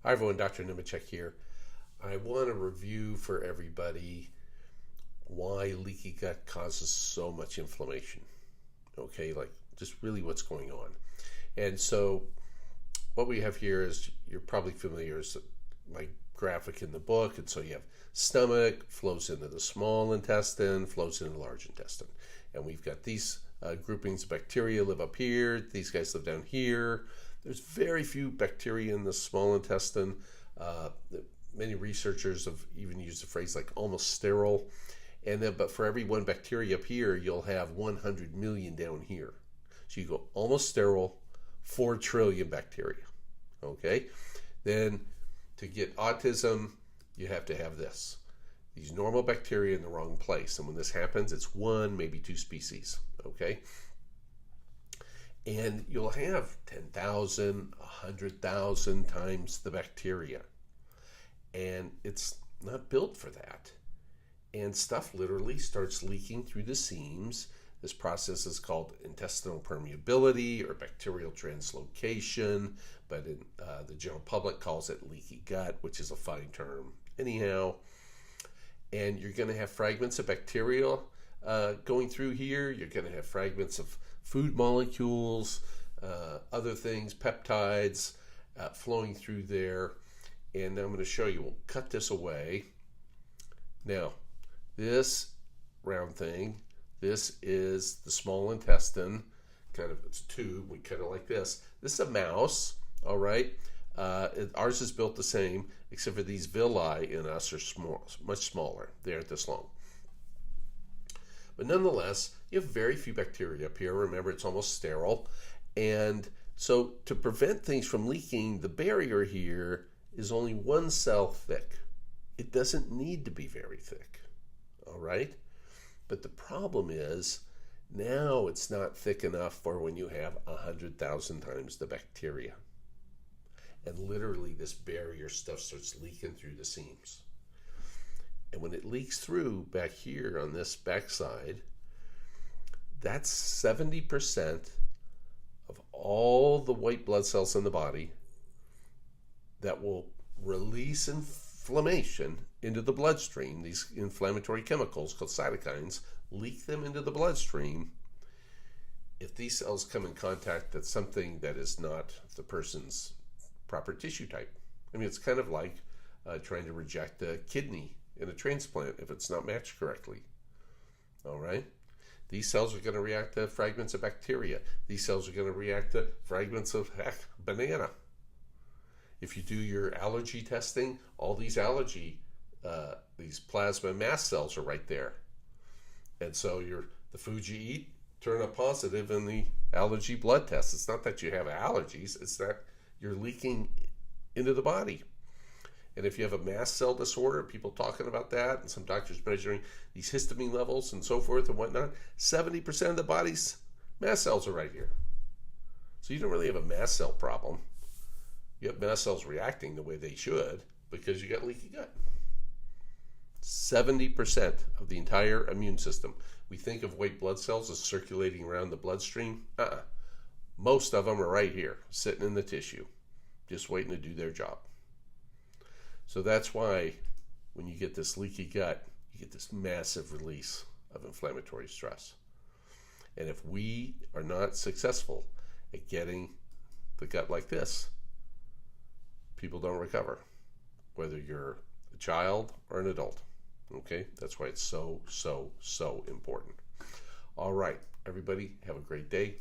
Hi everyone, Dr. Nemechek here. I want to review for everybody why leaky gut causes so much inflammation. Okay, like just really what's going on. And so what we have here is, you're probably familiar, is my graphic in the book. And so you have stomach, flows into the small intestine, flows into the large intestine. And we've got these groupings of bacteria live up here. These guys live down here. There's very few bacteria in the small intestine. Many researchers have even used the phrase like almost sterile. And then, but for every one bacteria up here, you'll have 100 million down here. So you go almost sterile, 4 trillion bacteria. Okay? Then to get autism, you have to have this. These normal bacteria in the wrong place. And when this happens, it's 1, maybe 2 species. Okay? And you'll have 10,000, 100,000 times the bacteria. And it's not built for that. And stuff literally starts leaking through the seams. This process is called intestinal permeability or bacterial translocation, but in, the general public calls it leaky gut, which is a fine term anyhow. And you're going to have fragments of bacteria going through here. You're going to have fragments of food molecules, other things, peptides flowing through there. And I'm going to show you, we'll cut this away. Now, this round thing, this is the small intestine, kind of, it's a tube, we cut it like this. This is a mouse, all right? Ours is built the same, except for these villi in us are small, much smaller. They aren't this long. But nonetheless, you have very few bacteria up here. Remember, it's almost sterile. And so to prevent things from leaking, the barrier here is only 1 cell thick. It doesn't need to be very thick, all right? But the problem is, now it's not thick enough for when you have 100,000 times the bacteria. And literally this barrier stuff starts leaking through the seams. And when it leaks through back here on this backside, that's 70% of all the white blood cells in the body that will release inflammation into the bloodstream. These inflammatory chemicals called cytokines leak them into the bloodstream. If these cells come in contact with something that is not the person's proper tissue type. I mean, it's kind of like trying to reject a kidney in a transplant if it's not matched correctly. All right? These cells are going to react to fragments of bacteria. These cells are going to react to fragments of, heck, banana. If you do your allergy testing, all these allergy, these plasma mast cells are right there. And so the food you eat turn up positive in the allergy blood test. It's not that you have allergies, it's that you're leaking into the body. And if you have a mast cell disorder, people talking about that, and some doctors measuring these histamine levels and so forth and whatnot, 70% of the body's mast cells are right here. So you don't really have a mast cell problem. You have mast cells reacting the way they should because you got leaky gut. 70% of the entire immune system. We think of white blood cells as circulating around the bloodstream. Most of them are right here, sitting in the tissue, just waiting to do their job. So that's why when you get this leaky gut, you get this massive release of inflammatory stress. And if we are not successful at getting the gut like this, people don't recover, whether you're a child or an adult. Okay? That's why it's so, so, so important. All right, everybody, have a great day.